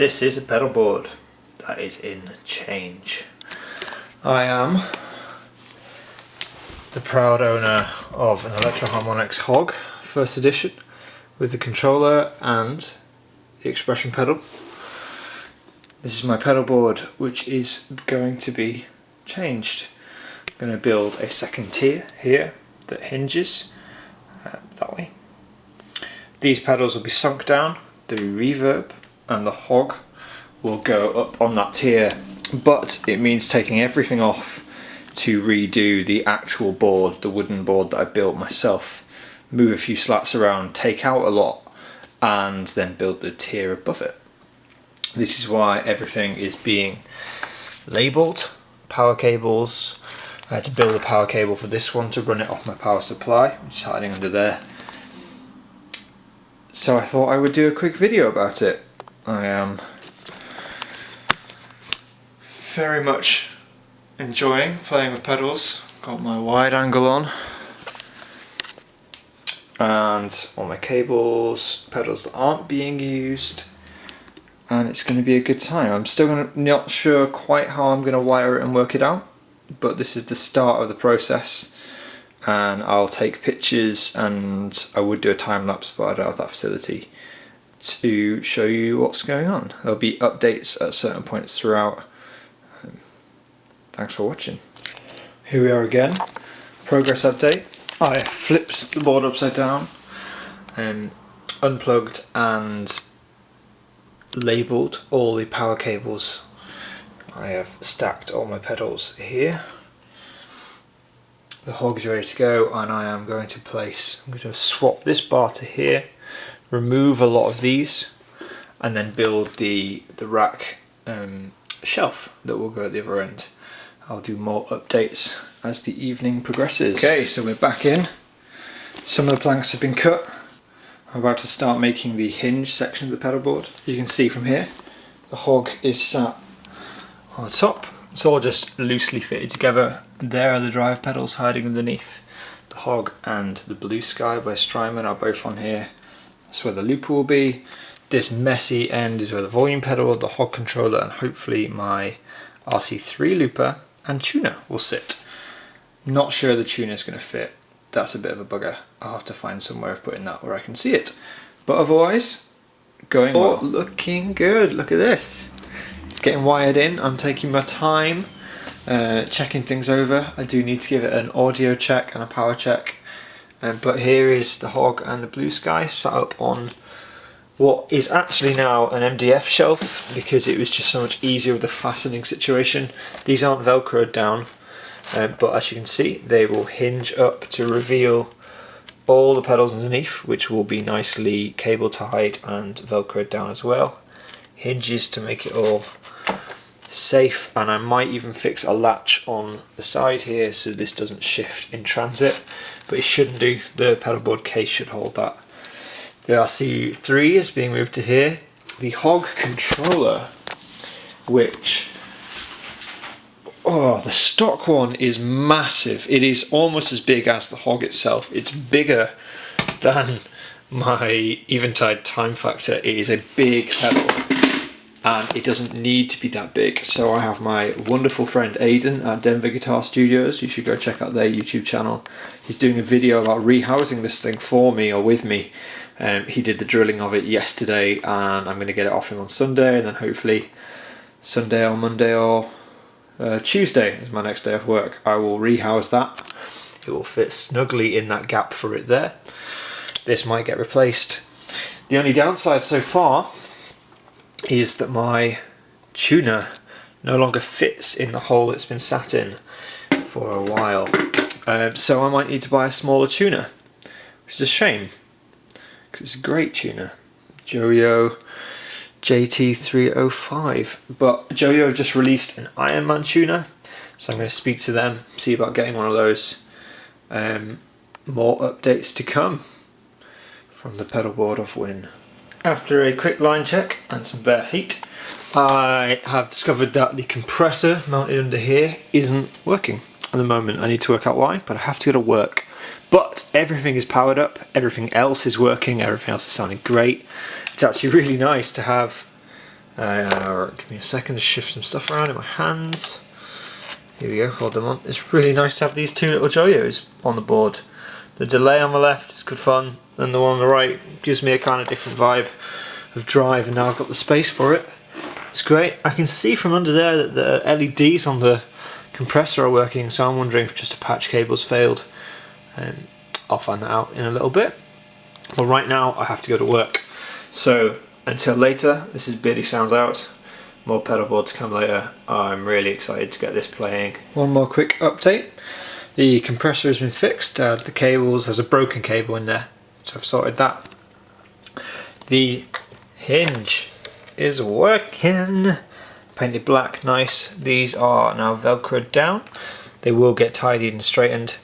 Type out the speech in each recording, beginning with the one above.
This is a pedal board that is in change. I am the proud owner of an Electro Harmonix Hog, first edition, with the controller and the expression pedal. This is my pedal board, which is going to be changed. I'm going to build a second tier here that hinges that way. These pedals will be sunk down, there'll be reverb, and the Hog will go up on that tier, but it means taking everything off to redo the actual board, the wooden board that I built myself, move a few slats around, take out a lot, and then build the tier above it. This is why everything is being labelled. Power cables, I had to build a power cable for this one to run it off my power supply, which is hiding under there. So I thought I would do a quick video about it. I am very much enjoying playing with pedals. Got my wide angle on and all my cables, pedals that aren't being used, and it's going to be a good time. I'm still not sure quite how I'm going to wire it and work it out, but this is the start of the process, and I'll take pictures, and I would do a time lapse, but I don't have that facility to show you what's going on. There'll be updates at certain points throughout. Thanks for watching. Here we are again, progress update. I flipped the board upside down, unplugged and labelled all the power cables. I have stacked all my pedals here. The Hog's ready to go, and I am going to swap this bar to here, remove a lot of these, and then build the rack shelf that will go at the other end. I'll do more updates as the evening progresses. Okay, so we're back in. Some of the planks have been cut. I'm about to start making the hinge section of the pedal board. You can see from here, the Hog is sat on the top. It's all just loosely fitted together. There are the drive pedals hiding underneath. The Hog and the Blue Sky by Strymon are both on here. That's where the looper will be. This messy end is where the volume pedal, the Hog controller, and hopefully my RC3 looper and tuner will sit. Not sure the tuner is going to fit. That's a bit of a bugger. I'll have to find somewhere of putting that where I can see it. But otherwise, going well. Looking good. Look at this. It's getting wired in. I'm taking my time, checking things over. I do need to give it an audio check and a power check. But here is the Hog and the Blue Sky sat up on what is actually now an MDF shelf, because it was just so much easier with the fastening situation. These aren't velcroed down, but as you can see, they will hinge up to reveal all the pedals underneath, which will be nicely cable tied and velcroed down as well. Hinges to make it all safe, and I might even fix a latch on the side here so this doesn't shift in transit, but it shouldn't do. The pedalboard case should hold that. The RC3 is being moved to here. The Hog controller, which, the stock one is massive. It is almost as big as the Hog itself. It's bigger than my Eventide Time Factor. It is a big pedal, and it doesn't need to be that big. So I have my wonderful friend Aidan at Denver Guitar Studios. You should go check out their YouTube channel. He's doing a video about rehousing this thing for me, or with me. He did the drilling of it yesterday, and I'm going to get it off him on Sunday, and then hopefully Sunday or Monday or Tuesday is my next day of work. I will rehouse that. It will fit snugly in that gap for it there. This might get replaced. The only downside so far is that my tuner no longer fits in the hole it's been sat in for a while. So I might need to buy a smaller tuner, which is a shame, because it's a great tuner. Joyo JT305. But Joyo just released an Ironman tuner, so I'm going to speak to them, see about getting one of those. More updates to come from the pedalboard of Win. After a quick line check and some bare feet, I have discovered that the compressor mounted under here isn't working at the moment. I need to work out why, but I have to go to work. But everything is powered up, everything else is working, everything else is sounding great. It's actually really nice to have Give me a second to shift some stuff around in my hands. Here we go, hold them on. It's really nice to have these two little yo-yos on the board. The delay on the left is good fun, and the one on the right gives me a kind of different vibe of drive, and now I've got the space for it. It's great. I can see from under there that the LEDs on the compressor are working, so I'm wondering if just a patch cable's failed. I'll find that out in a little bit. But right now I have to go to work. So until later, this is Beardy Sounds out. More pedalboard to come later. I'm really excited to get this playing. One more quick update. The compressor has been fixed. The cables, there's a broken cable in there, so I've sorted that. The hinge is working. Painted black, nice. These are now velcroed down. They will get tidied and straightened.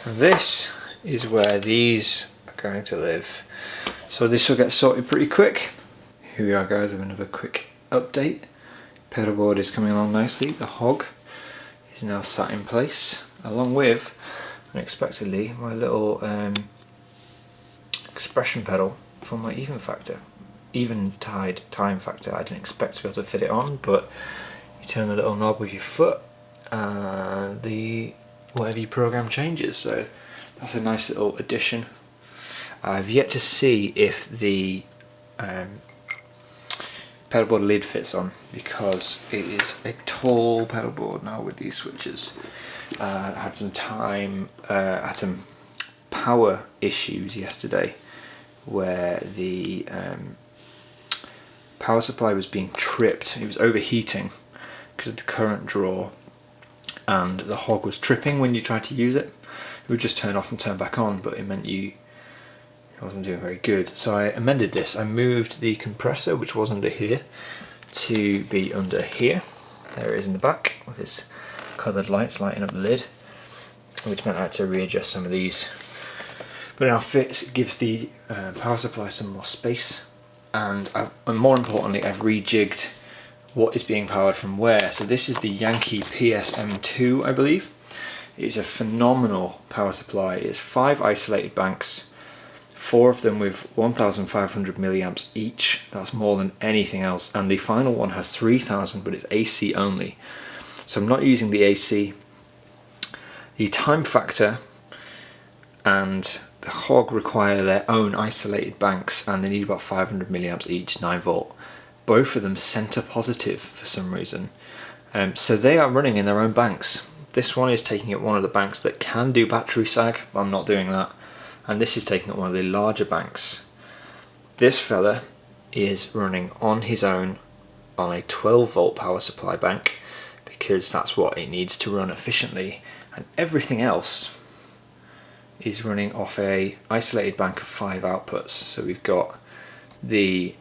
And this is where these are going to live. So this will get sorted pretty quick. Here we are, guys, with another quick update. Pedalboard is coming along nicely. The hog is now sat in place, along with, unexpectedly, my little expression pedal from my eventide time factor. I didn't expect to be able to fit it on, but you turn the little knob with your foot and the whatever you program changes, so that's a nice little addition. I've yet to see if the pedalboard lid fits on, because it is a tall pedalboard now with these switches. Had some power issues yesterday where the power supply was being tripped. It was overheating because of the current draw, and the hog was tripping when you tried to use it. It would just turn off and turn back on, but it meant it wasn't doing very good. So I amended this. I moved the compressor, which was under here, to be under here. There it is in the back with its coloured lights lighting up the lid, which meant I had to readjust some of these. But it now fits. It gives the power supply some more space, and more importantly, I've rejigged what is being powered from where. So this is the Yankee PSM2, I believe. It's a phenomenal power supply. It's 5 isolated banks, 4 of them with 1,500 milliamps each. That's more than anything else. And the final one has 3,000, but it's AC only. So I'm not using the AC. The time factor and the hog require their own isolated banks, and they need about 500 milliamps each, 9 volt. Both of them center positive for some reason. So they are running in their own banks. This one is taking up one of the banks that can do battery sag, but I'm not doing that. And this is taking up one of the larger banks. This fella is running on his own on a 12 volt power supply bank, because that's what it needs to run efficiently, and everything else is running off a isolated bank of 5 outputs. So we've got the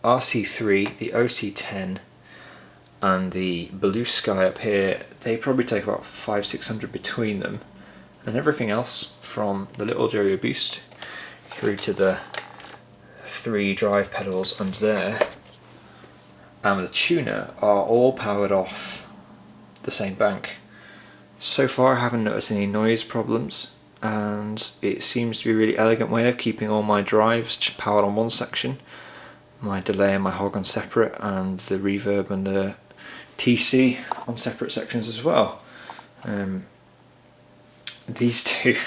RC3, the OC10, and the Blue Sky up here. They probably take about 500-600 between them, and everything else from the little Joyo Boost through to the 3 drive pedals under there and the tuner are all powered off the same bank. So far I haven't noticed any noise problems, and it seems to be a really elegant way of keeping all my drives powered on one section, my delay and my hog on separate, and the reverb and the TC on separate sections as well. These two,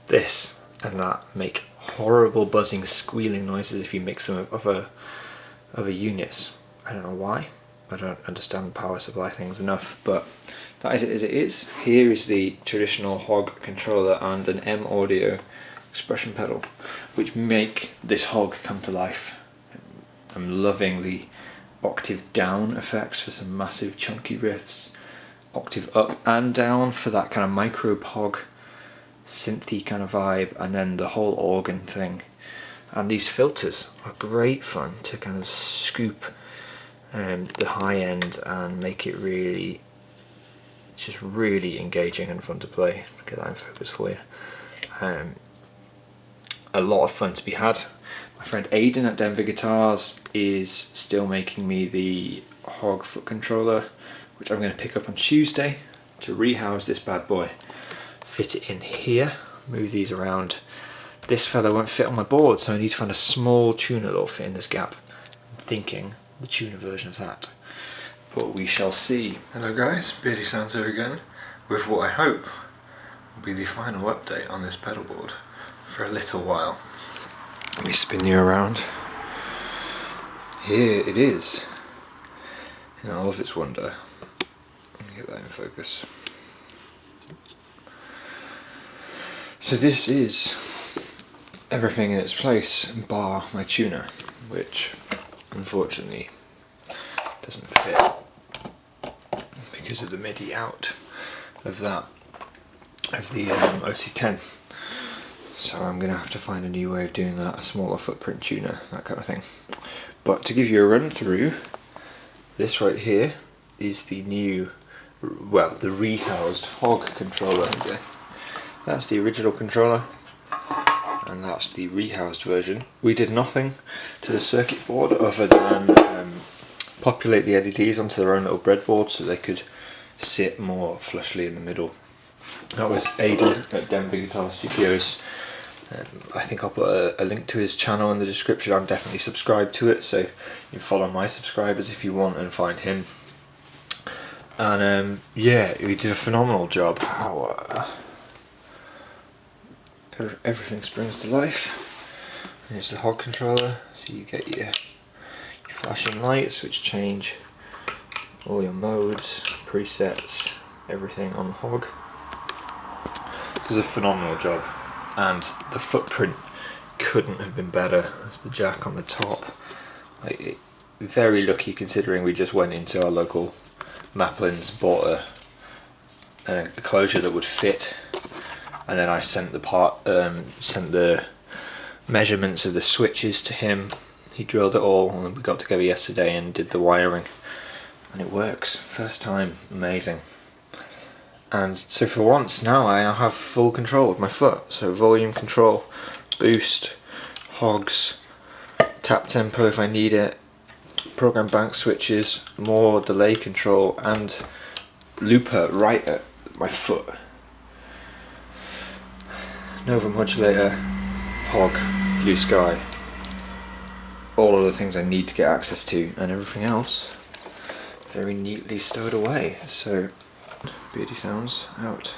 this and that, make horrible buzzing, squealing noises if you mix them of other units. I don't know why. I don't understand power supply things enough, but that is it as it is. Here is the traditional hog controller and an M Audio expression pedal, which make this hog come to life. I'm loving the octave down effects for some massive chunky riffs, octave up and down for that kind of micro pog synthy kind of vibe, and then the whole organ thing. And these filters are great fun to kind of scoop the high end and make it really, just really engaging and fun to play. Get that in focus for you. A lot of fun to be had. My friend Aidan at Denver Guitars is still making me the hog foot controller, which I'm going to pick up on Tuesday to rehouse this bad boy. Fit it in here, move these around. This fella won't fit on my board, so I need to find a small tuner that'll fit in this gap. thinking the tuner version of that. But we shall see. Hello guys, Beardy Sounds here again with what I hope will be the final update on this pedalboard for a little while. Let me spin you around. Here it is in all of its wonder. Let me get that in focus. So this is everything in its place bar my tuner, which unfortunately doesn't fit because of the MIDI out of the OC10. So I'm going to have to find a new way of doing that, a smaller footprint tuner, that kind of thing. But to give you a run through, this right here is the new, well, the rehoused hog controller. That's the original controller, and that's the rehoused version. We did nothing to the circuit board other than populate the LEDs onto their own little breadboard so they could sit more flushly in the middle. That was Aiden at Denver Guitar Studios. I think I'll put a link to his channel in the description. I'm definitely subscribed to it, so you can follow my subscribers if you want and find him. And yeah, he did a phenomenal job. How everything springs to life. Here's the hog controller, so you get your flashing lights which change all your modes, presets, everything on the hog. This is a phenomenal job, and the footprint couldn't have been better. There's the jack on the top. Like, very lucky considering we just went into our local Maplin's, bought a closure that would fit, and then I sent the measurements of the switches to him. He drilled it all, and we got together yesterday and did the wiring, and it works. First time, amazing. And so for once now I have full control of my foot. So volume control, boost, hogs, tap tempo if I need it, program bank switches, more delay control, and looper right at my foot. Nova modulator, hog, blue sky, all of the things I need to get access to, and everything else very neatly stowed away. So Beardy Sounds out.